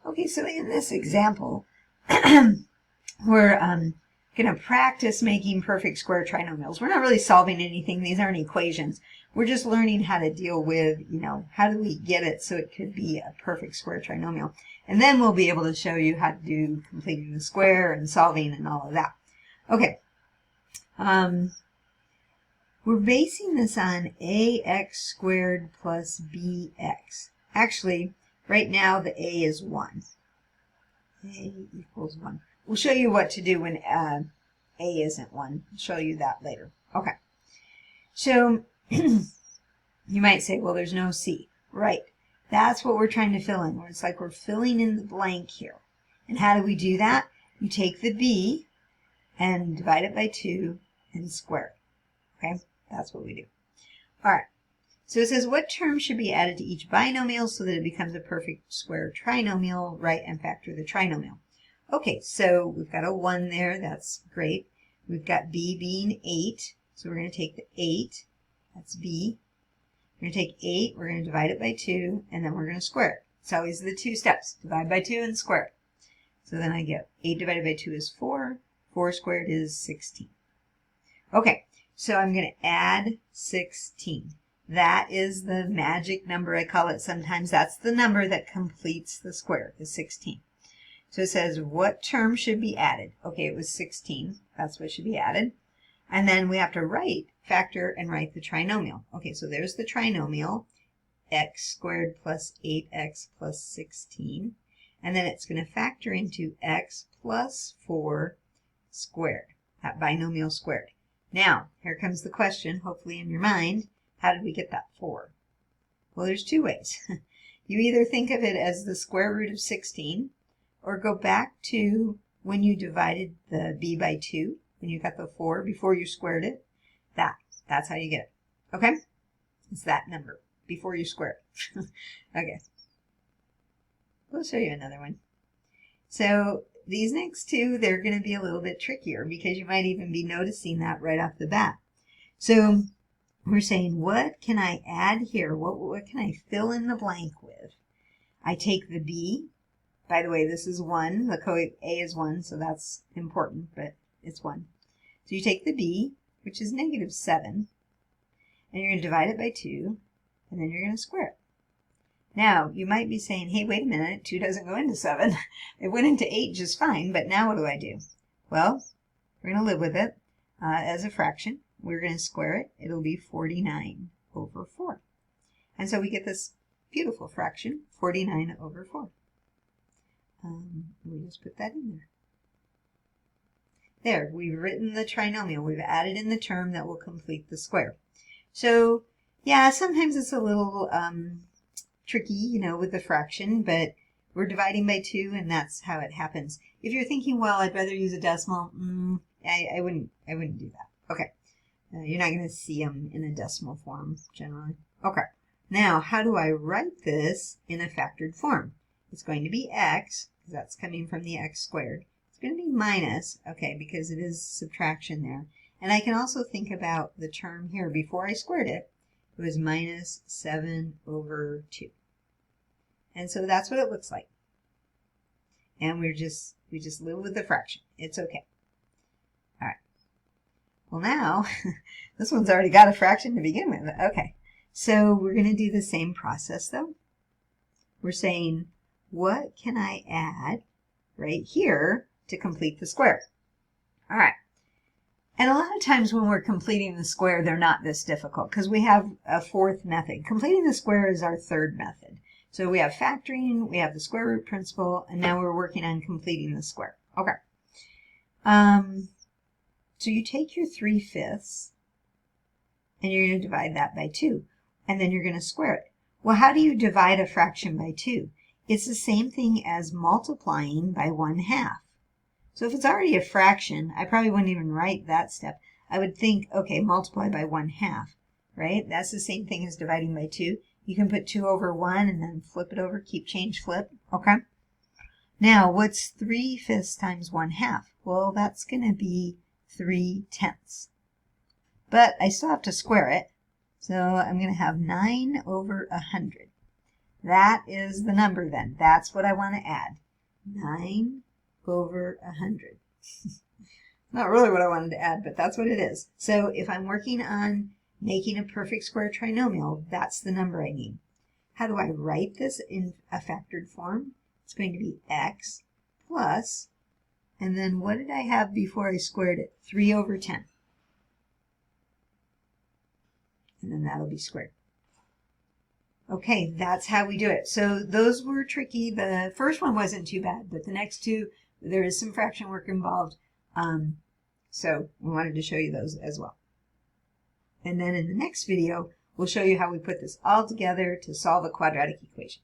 Okay, so in this example, we're going to practice making perfect square trinomials. We're not really solving anything. These aren't equations. We're just learning how to deal with, how do we get it so it could be a perfect square trinomial. And then we'll be able to show you how to do completing the square and solving and all of that. Okay. We're basing this on ax squared plus bx. Actually, right now the a is 1. A equals 1. We'll show you what to do when a isn't 1. I'll show you that later. Okay. So you might say, well, there's no c. Right. That's what we're trying to fill in. It's like we're filling in the blank here. And how do we do that? You take the b and divide it by 2 and square it. Okay? That's what we do. All right. So it says, what term should be added to each binomial so that it becomes a perfect square trinomial? Write and factor the trinomial. Okay, so we've got a 1 there. That's great. We've got b being 8. So we're going to take the 8. That's b. We're going to take 8. We're going to divide it by 2. And then we're going to square it. It's always the 2 steps. Divide by 2 and square it. So then I get 8 divided by 2 is 4. 4 squared is 16. Okay, so I'm going to add 16. That is the magic number, I call it sometimes. That's the number that completes the square, the 16. So it says, what term should be added? Okay, it was 16. That's what should be added. And then we have to factor and write the trinomial. Okay, so there's the trinomial, x squared plus 8x plus 16. And then it's going to factor into x plus 4 squared, that binomial squared. Now, here comes the question, hopefully in your mind. How did we get that 4? Well, there's 2 ways. You either think of it as the square root of 16, or go back to when you divided the b by 2, when you got the 4 before you squared it. That's how you get it. Okay? It's that number before you square it. Okay. We'll show you another one. So these next 2, they're going to be a little bit trickier because you might even be noticing that right off the bat. So we're saying, what can I add here? What can I fill in the blank with? I take the b. By the way, this is 1. The a is 1, so that's important, but it's 1. So you take the b, which is negative 7, and you're going to divide it by 2, and then you're going to square it. Now, you might be saying, hey, wait a minute, 2 doesn't go into 7. It went into 8 just fine, but now what do I do? Well, we're going to live with it as a fraction. We're going to square it. It'll be 49 over 4. And so we get this beautiful fraction, 49 over 4. We just put that in there. There, we've written the trinomial. We've added in the term that will complete the square. So, yeah, sometimes it's a little tricky, with the fraction, but we're dividing by 2, and that's how it happens. If you're thinking, well, I'd rather use a decimal, I wouldn't do that. Okay. You're not going to see them in a decimal form, generally. Okay. Now, how do I write this in a factored form? It's going to be x, because that's coming from the x squared. It's going to be minus, okay, because it is subtraction there. And I can also think about the term here. Before I squared it, it was minus 7 over 2. And so that's what it looks like. And we just live with the fraction. It's okay. All right. Well, now, this one's already got a fraction to begin with. Okay. So we're going to do the same process, though. We're saying, what can I add right here to complete the square? All right. And a lot of times when we're completing the square, they're not this difficult because we have a 4th method. Completing the square is our 3rd method. So we have factoring, we have the square root principle, and now we're working on completing the square. Okay. So you take your 3/5 and you're going to divide that by 2. And then you're going to square it. Well, how do you divide a fraction by 2? It's the same thing as multiplying by 1/2. So if it's already a fraction, I probably wouldn't even write that step. I would think, okay, multiply by 1/2, right? That's the same thing as dividing by 2. You can put 2 over 1 and then flip it over, keep change, flip, okay? Now, what's 3/5 times 1/2? Well, that's going to be 3/10. But I still have to square it, so I'm going to have 9 over 100. That is the number then. That's what I want to add. 9 over 100. Not really what I wanted to add, but that's what it is. So if I'm working on making a perfect square trinomial, that's the number I need. How do I write this in a factored form? It's going to be x plus, and then what did I have before I squared it? 3 over 10. And then that'll be squared. Okay, that's how we do it. So those were tricky. The first one wasn't too bad, but the next two, there is some fraction work involved. So we wanted to show you those as well. And then in the next video, we'll show you how we put this all together to solve a quadratic equation.